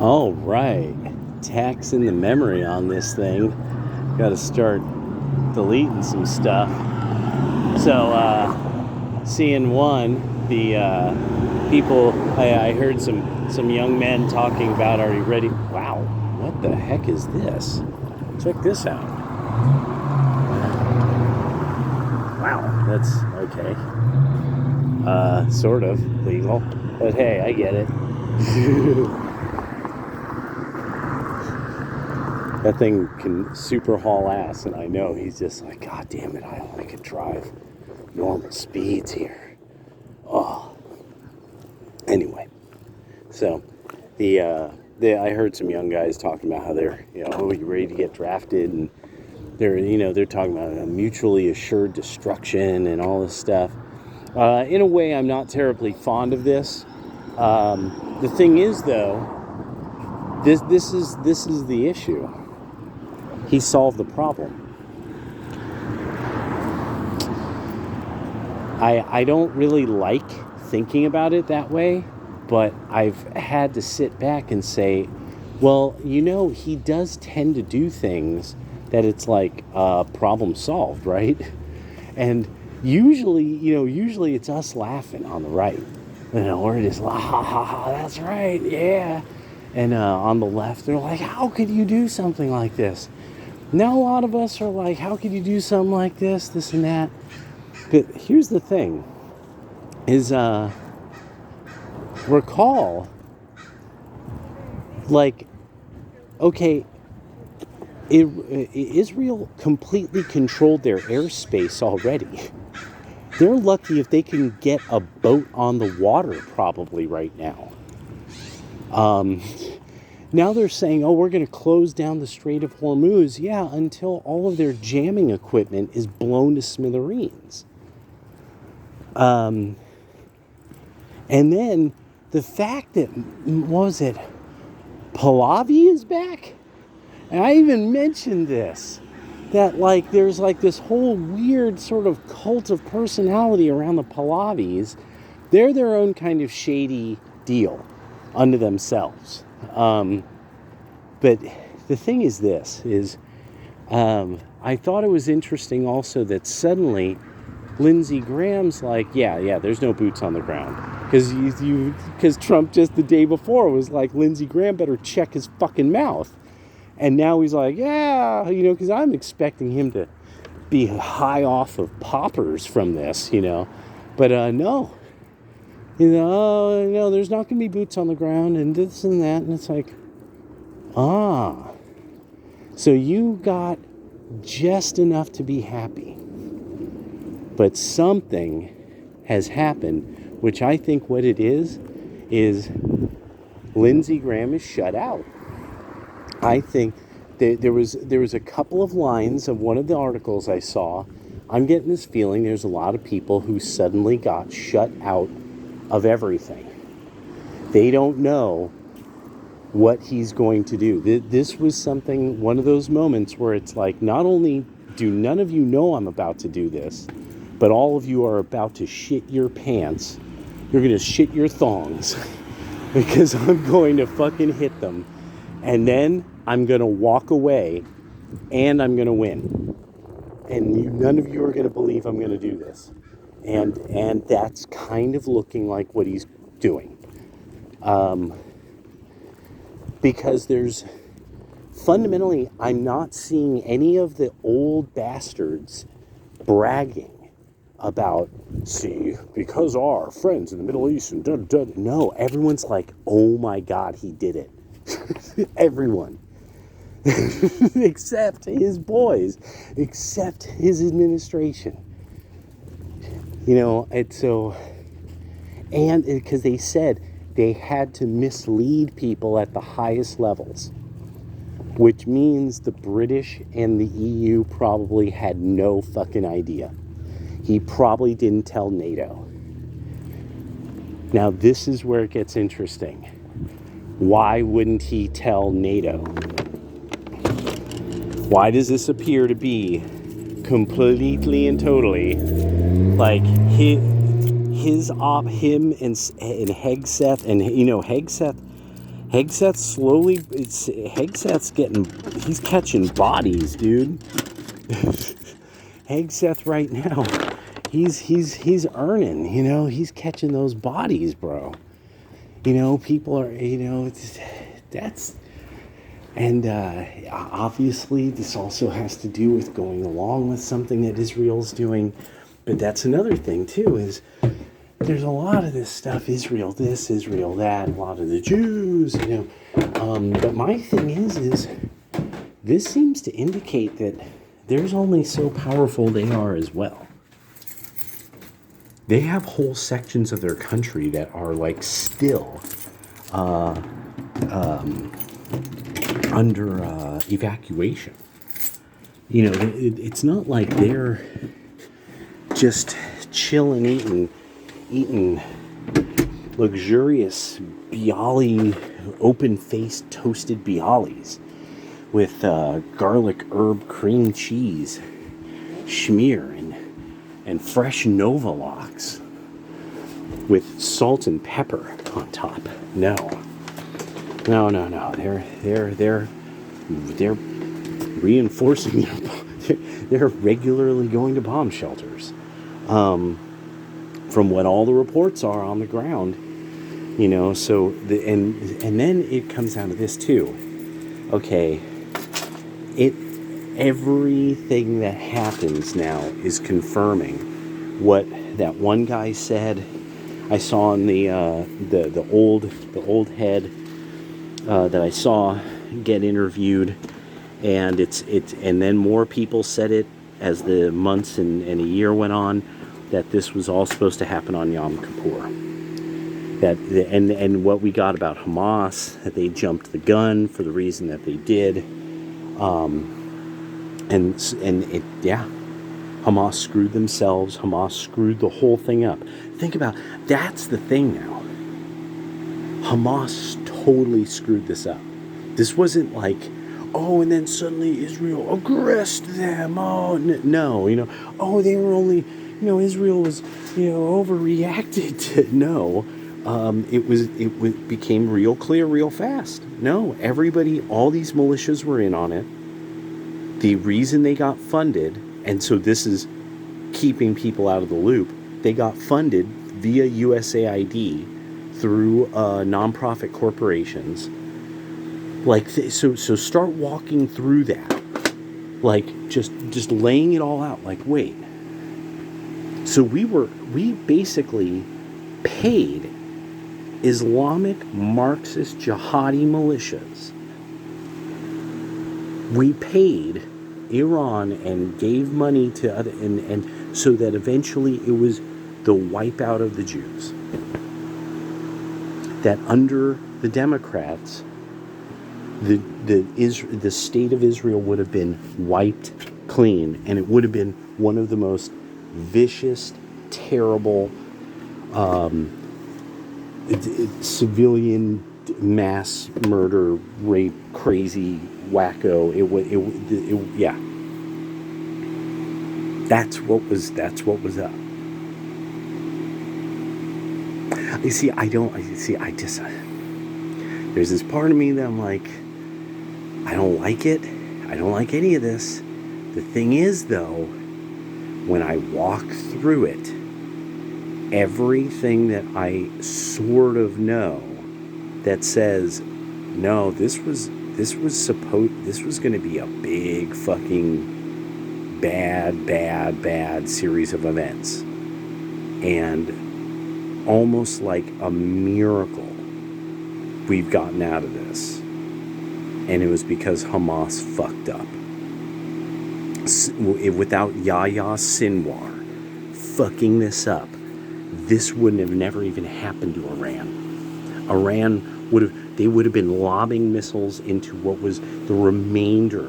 All right. Taxing the memory on this thing. Got to start deleting some stuff. So, seeing one, the people, I heard some young men talking about, are you ready? Wow, what the heck is this? Check this out. Wow, that's okay. Sort of legal, but hey, I get it. That thing can super haul ass, and I know he's just like, God damn it, I only could drive normal speeds here. Oh. Anyway, so I heard some young guys talking about how they're, oh, you ready to get drafted, and they're talking about a mutually assured destruction and all this stuff. In a way, I'm not terribly fond of this. The thing is, though, this is the issue. He solved the problem. I don't really like thinking about it that way, but I've had to sit back and say, well, he does tend to do things that it's like problem solved, right? And usually it's us laughing on the right. We're just like, ha ha ha, that's right, yeah. And on the left, they're like, how could you do something like this? Now a lot of us are like, how could you do something like this and that? But here's the thing, is recall, like, okay, Israel completely controlled their airspace already. They're lucky if they can get a boat on the water probably right now. Now they're saying, oh, we're going to close down the Strait of Hormuz. Yeah, until all of their jamming equipment is blown to smithereens. And then the fact that, Pahlavi is back? And I even mentioned this, that like there's like this whole weird sort of cult of personality around the Pahlavis. They're their own kind of shady deal unto themselves. But the thing is I thought it was interesting also that suddenly Lindsey Graham's like, yeah, there's no boots on the ground. Because Trump just the day before was like, Lindsey Graham better check his fucking mouth. And now he's like, yeah, because I'm expecting him to be high off of poppers from this, But no. No, there's not going to be boots on the ground and this and that. And it's like, so you got just enough to be happy. But something has happened, which I think what it is Lindsey Graham is shut out. I think there was a couple of lines of one of the articles I saw. I'm getting this feeling there's a lot of people who suddenly got shut out of everything. They don't know what he's going to do. This was one of those moments where it's like, not only do none of you know I'm about to do this, but all of you are about to shit your pants. You're going to shit your thongs because I'm going to fucking hit them. And then I'm going to walk away and I'm going to win. And none of you are going to believe I'm going to do this. And that's kind of looking like what he's doing. Because there's fundamentally, I'm not seeing any of the old bastards bragging about, see, because our friends in the Middle East and no, everyone's like, oh my God, he did it. Everyone. Except his boys, except his administration. It's so, and because they said they had to mislead people at the highest levels, which means the British and the EU probably had no fucking idea. He probably didn't tell NATO. Now, this is where it gets interesting. Why wouldn't he tell NATO? Why does this appear to be completely and totally like him and Hegseth, and Hegseth Hegseth's he's catching bodies, dude. Hegseth right now, he's earning, he's catching those bodies, bro. People are, that's, and obviously this also has to do with going along with something that Israel's doing, but that's another thing too, is there's a lot of this stuff, Israel this, Israel that, a lot of the Jews, but my thing is this seems to indicate that there's only so powerful they are as well. They have whole sections of their country that are like still under evacuation. It's not like they're just chilling, eating luxurious bialy, open-faced toasted bialys with garlic herb cream cheese, schmear, and fresh Nova lox with salt and pepper on top. No. They're reinforcing they're regularly going to bomb shelters. From what all the reports are on the ground, so and then it comes down to this too. Okay, everything that happens now is confirming what that one guy said. I saw in the old head that I saw get interviewed, and and then more people said it as the months and a year went on, that this was all supposed to happen on Yom Kippur. And what we got about Hamas, that they jumped the gun for the reason that they did, Hamas screwed themselves. Hamas screwed the whole thing up. Think about, that's the thing now. Hamas totally screwed this up. This wasn't like, oh, and then suddenly Israel aggressed them. Oh, no, oh, they were only, Israel was, overreacted to, no. It became real clear real fast. No, everybody, all these militias were in on it. The reason they got funded, and so this is keeping people out of the loop, they got funded via USAID through nonprofit corporations. Like, so start walking through that. Like, just laying it all out. Like, wait. So we basically paid Islamic Marxist jihadi militias. We paid Iran and gave money to other, and so that eventually it was the wipeout of the Jews. That under the Democrats, the state of Israel would have been wiped clean, and it would have been one of the most vicious, terrible civilian mass murder, rape, crazy, wacko. Yeah. That's what was up. You see, there's this part of me that I'm like, I don't like it. I don't like any of this. The thing is, though, when I walk through it, everything that I sort of know that says, no, this was going to be a big fucking bad series of events. And almost like a miracle, we've gotten out of this. And it was because Hamas fucked up. Without Yahya Sinwar fucking this up, this wouldn't have never even happened to Iran. Iran would have been lobbing missiles into what was the remainder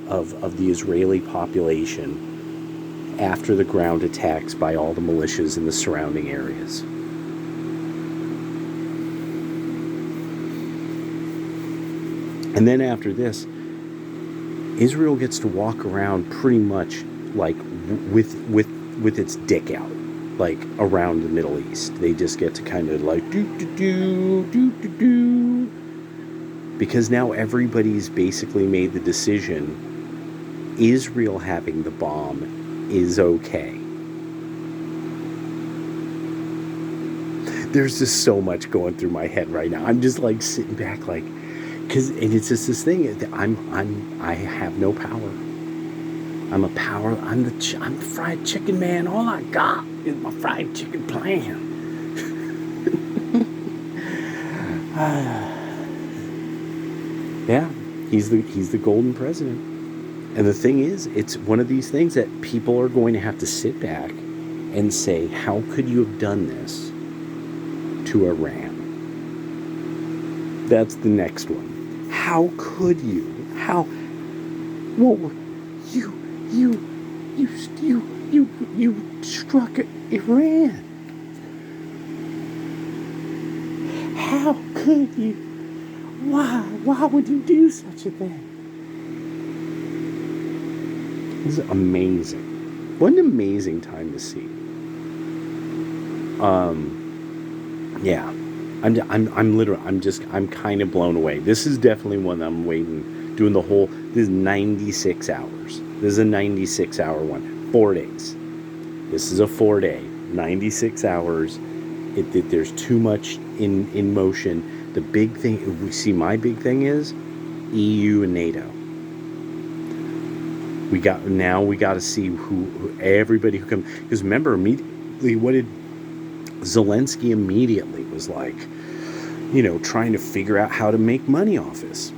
of the Israeli population after the ground attacks by all the militias in the surrounding areas. And then after this, Israel gets to walk around pretty much like with its dick out, like around the Middle East. They just get to kind of like do. because now everybody's basically made the decision Israel having the bomb is okay. There's just so much going through my head right now. I'm just like sitting back, like, because it's just this thing. I have no power. I'm the fried chicken man. All I got is my fried chicken plan. Yeah, he's the golden president. And the thing is, it's one of these things that people are going to have to sit back and say, how could you have done this to Iran? That's the next one. How could you? How? Well, you struck Iran. How could you? Why would you do such a thing? This is amazing. What an amazing time to see. Yeah, I'm kind of blown away. This is definitely one that I'm waiting, doing the whole. This is 96 hours. This is a 96-hour one. 4 days. This is a 4-day, 96 hours. There's too much in motion. The big thing we see. My big thing is EU and NATO. We got to see who everybody who comes, because remember immediately what did Zelensky immediately was like, trying to figure out how to make money off this.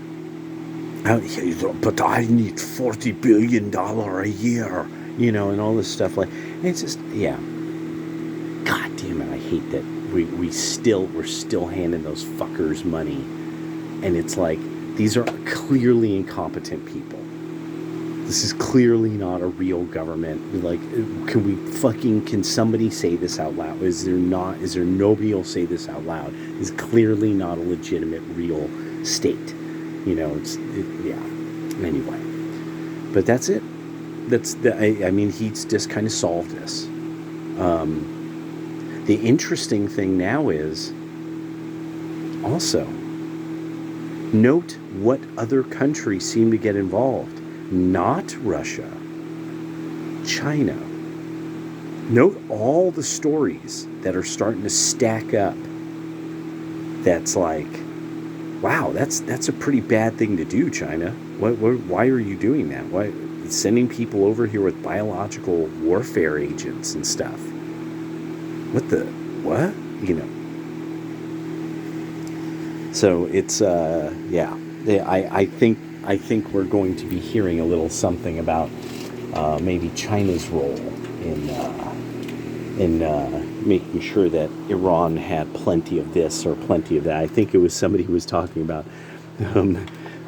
But I need $40 billion a year, and all this stuff like. And it's just God damn it, I hate that we're still handing those fuckers money, and it's like these are clearly incompetent people. This is clearly not a real government. Like, can somebody say this out loud? Is there nobody will say this out loud? It's clearly not a legitimate, real state. Anyway. But that's it. He's just kind of solved this. The interesting thing now is also note what other countries seem to get involved. Not Russia, China. Note all the stories that are starting to stack up. That's like, wow, that's a pretty bad thing to do, China. Why are you doing that? Why sending people over here with biological warfare agents and stuff? What? So it's I think we're going to be hearing a little something about maybe China's role in making sure that Iran had plenty of this or plenty of that. I think it was somebody who was talking about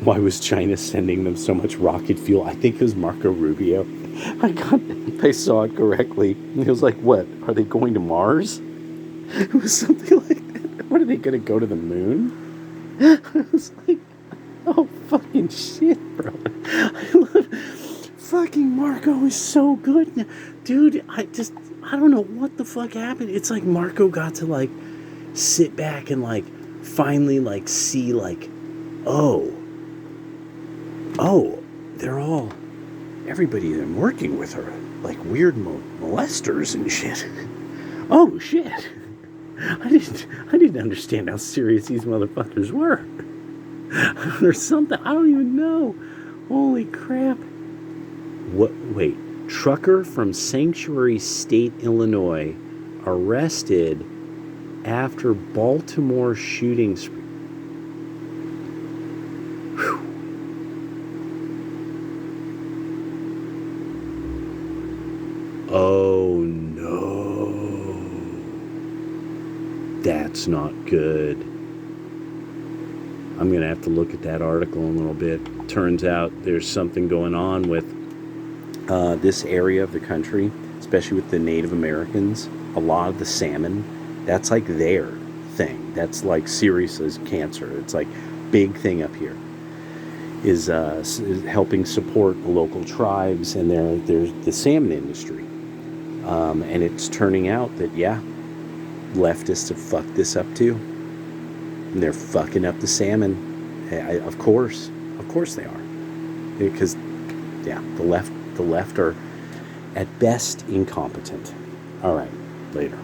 why was China sending them so much rocket fuel. I think it was Marco Rubio. I saw it correctly. It was like, what? Are they going to Mars? It was something like that. What, are they going to go to the moon? I was like, oh, fucking shit, bro. I love fucking Marco is so good now. Dude, I don't know what the fuck happened. It's like Marco got to, like, sit back and, like, finally, like, see, like, oh, everybody I'm working with are, like, weird molesters and shit. Oh, shit. I didn't understand how serious these motherfuckers were. There's something, I don't even know. Holy crap. Wait, trucker from Sanctuary State, Illinois, arrested after Baltimore shooting spree. Oh no. That's not good. I'm going to have to look at that article in a little bit. Turns out there's something going on with this area of the country, especially with the Native Americans. A lot of the salmon, that's like their thing. That's like serious as cancer. It's like big thing up here. Is helping support the local tribes and there's the salmon industry. And it's turning out that, leftists have fucked this up too. And they're fucking up the salmon. Of course they are, because yeah, the left are at best incompetent. All right, later.